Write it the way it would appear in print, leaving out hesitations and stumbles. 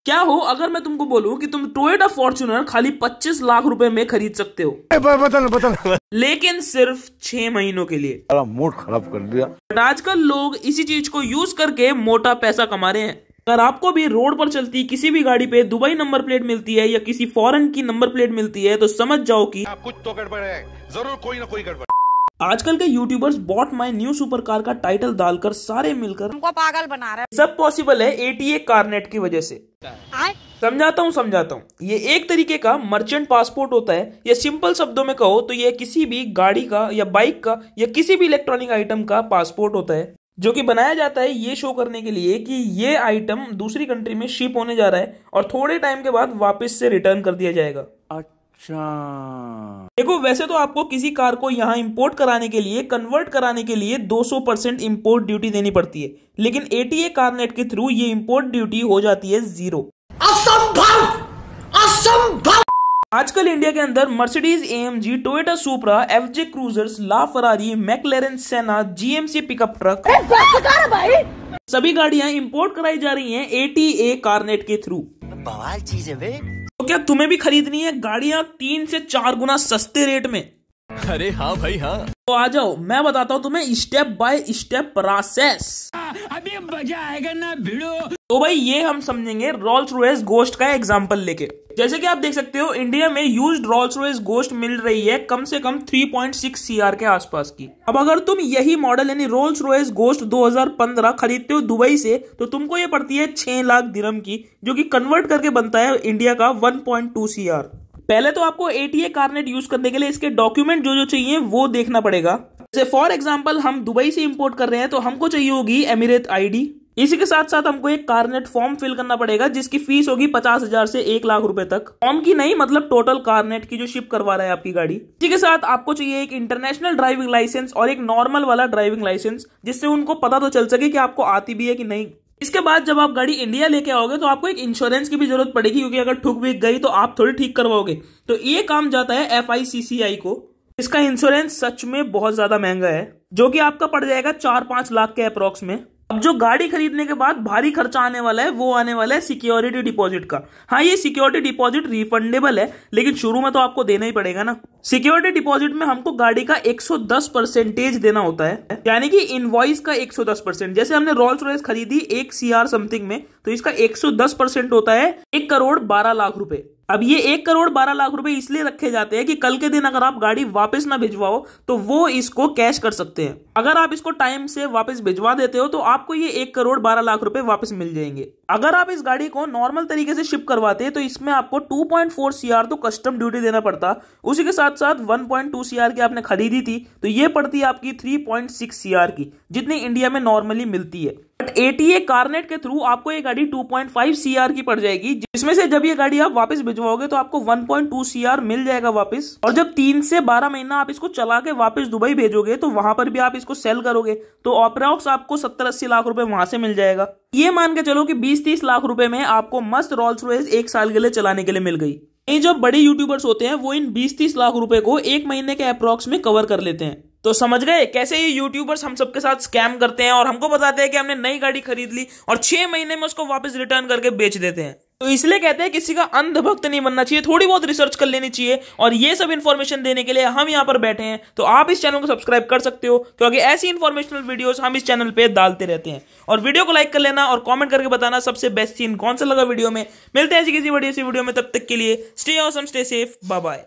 क्या हो अगर मैं तुमको बोलूं कि तुम टोयोटा फॉर्च्यूनर खाली 25 लाख रुपए में खरीद सकते हो, बदल लेकिन सिर्फ 6 महीनों के लिए। मूड खराब कर दिया। बट आजकल लोग इसी चीज को यूज करके मोटा पैसा कमा रहे हैं। अगर आपको भी रोड पर चलती किसी भी गाड़ी पे दुबई नंबर प्लेट मिलती है या किसी फॉरेन की नंबर प्लेट मिलती है तो समझ जाओ कि कुछ तो गड़बड़ है, जरूर कोई ना कोई गड़बड़। आजकल के YouTubers bought my new super car का टाइटल डालकर सारे मिलकर हमको पागल बना रहे हैं। सब पॉसिबल है एटीए कारनेट की वजह से। समझाता हूँ। ये एक तरीके का मर्चेंट पासपोर्ट होता है, या सिंपल शब्दों में कहो तो ये किसी भी गाड़ी का या बाइक का या किसी भी इलेक्ट्रॉनिक आइटम का पासपोर्ट होता है, जो कि बनाया जाता है ये शो करने के लिए कि ये आइटम दूसरी कंट्री में शिप होने जा रहा है और थोड़े टाइम के बाद वापस से रिटर्न कर दिया जाएगा। देखो, वैसे तो आपको किसी कार को यहाँ इंपोर्ट कराने के लिए, कन्वर्ट कराने के लिए 200% इंपोर्ट ड्यूटी देनी पड़ती है, लेकिन एटीए कारनेट के थ्रू ये इंपोर्ट ड्यूटी हो जाती है 0। असंभव। आजकल इंडिया के अंदर Mercedes AMG, Toyota Supra, FJ Cruisers, La Ferrari, McLaren Senna, GMC pickup truck, सभी गाड़ियां इंपोर्ट कराई जा रही हैं एटीए कारनेट के थ्रू। बवाल चीज है बे। तो क्या तुम्हें भी खरीदनी है गाड़ियां 3 से 4 गुना सस्ते रेट में? अरे हाँ भाई हाँ, तो आ जाओ, मैं बताता हूँ तुम्हें स्टेप बाय स्टेप प्रोसेस। अभी मजा आएगा ना भिड़ो। तो भाई ये हम समझेंगे रोल्स रॉयस गोस्ट का एग्जांपल लेके। जैसे कि आप देख सकते हो इंडिया में यूज्ड रोल्स रॉयस गोस्ट मिल रही है कम से कम 3.6 CR के आसपास की। अब अगर तुम यही मॉडल यानी रोल्स रॉयस गोस्ट 2015 खरीदते हो दुबई से तो तुमको ये पड़ती है 6 लाख दिरहम की, जो कि कन्वर्ट करके बनता है इंडिया का 1.2 CR। पहले तो आपको एटीए कारनेट यूज करने के लिए इसके डॉक्यूमेंट जो चाहिए वो देखना पड़ेगा। जैसे फॉर एग्जांपल हम दुबई से इंपोर्ट कर रहे हैं तो हमको चाहिए होगी एमिरेट आईडी। इसी के साथ साथ हमको एक कारनेट फॉर्म फिल करना पड़ेगा जिसकी फीस होगी 50,000 से 1 लाख रुपए तक। फॉर्म की नहीं, मतलब टोटल कारनेट की जो शिप करवा रहा है आपकी गाड़ी। इसी के साथ आपको चाहिए एक इंटरनेशनल ड्राइविंग लाइसेंस और एक नॉर्मल वाला ड्राइविंग लाइसेंस, जिससे उनको पता तो चल सके कि आपको आती भी है कि नहीं। इसके बाद जब आप गाड़ी इंडिया लेके आओगे तो आपको एक इंश्योरेंस की भी जरूरत पड़ेगी, क्योंकि अगर ठुक भी गई तो आप थोड़ी ठीक करवाओगे। तो ये काम जाता है FICCI को। इसका इंश्योरेंस सच में बहुत ज्यादा महंगा है, जो कि आपका पड़ जाएगा 4-5 लाख के अप्रोक्स में। अब जो गाड़ी खरीदने के बाद भारी खर्चा आने वाला है वो आने वाला है सिक्योरिटी डिपॉजिट का। हाँ, ये सिक्योरिटी डिपॉजिट रिफंडेबल है, लेकिन शुरू में तो आपको देना ही पड़ेगा ना। सिक्योरिटी डिपॉजिट में हमको गाड़ी का 110% देना होता है, यानी कि इनवॉइस का 110%। जैसे हमने रोल्स रॉयस खरीदी 1 CR समथिंग में, तो इसका 110% होता है 1 करोड़ 12 लाख रुपए। अब ये 1 करोड़ 12 लाख रुपए इसलिए रखे जाते हैं कि कल के दिन अगर आप गाड़ी वापस ना भिजवाओ तो वो इसको कैश कर सकते हैं। अगर आप इसको टाइम से वापस भिजवा देते हो तो आपको ये 1 करोड़ 12 लाख रुपए वापस मिल जाएंगे। अगर आप इस गाड़ी को नॉर्मल तरीके से शिप करवाते तो इसमें आपको 2.4 CR तो कस्टम ड्यूटी देना पड़ता। उसी के साथ साथ 1.2 CR की आपने खरीदी थी तो ये पड़ती है आपकी 3.6 CR की, जितनी इंडिया में नॉर्मली मिलती है। बट एटीए कारनेट के थ्रू आपको ये गाड़ी 2.5 CR की पड़ जाएगी, जिसमें से जब ये गाड़ी आप वापस भिजवाओगे तो आपको 1.2 CR मिल जाएगा वापस। और जब 3 से 12 महीना आप इसको चला के वापस दुबई भेजोगे तो वहां पर भी आप इसको सेल करोगे तो अप्रॉक्स आपको 70-80 लाख रुपए वहां से मिल जाएगा। ये मान के चलो कि 20-30 लाख रुपए में आपको मस्त रोल्स रॉयस 1 साल के लिए चलाने के लिए मिल गई। ये जो बड़े यूट्यूबर्स होते हैं वो इन 20-30 लाख रुपए को 1 महीने के अप्रॉक्स में कवर कर लेते हैं। तो समझ गए कैसे ये यूट्यूबर्स हम सबके साथ स्कैम करते हैं और हमको बताते हैं कि हमने नई गाड़ी खरीद ली और 6 महीने में उसको वापस रिटर्न करके बेच देते हैं। तो इसलिए कहते हैं किसी का अंधभक्त नहीं बनना चाहिए, थोड़ी बहुत रिसर्च कर लेनी चाहिए। और ये सब इन्फॉर्मेशन देने के लिए हम यहाँ पर बैठे हैं, तो आप इस चैनल को सब्सक्राइब कर सकते हो, क्योंकि ऐसी इन्फॉर्मेशनल वीडियोस हम इस चैनल पे डालते रहते हैं। और वीडियो को लाइक कर लेना और कमेंट करके बताना सबसे बेस्ट सीन कौन सा लगा वीडियो में। मिलते हैं ऐसी किसी बढ़िया सी वीडियो में, तब तक के लिए stay awesome, stay safe, bye bye.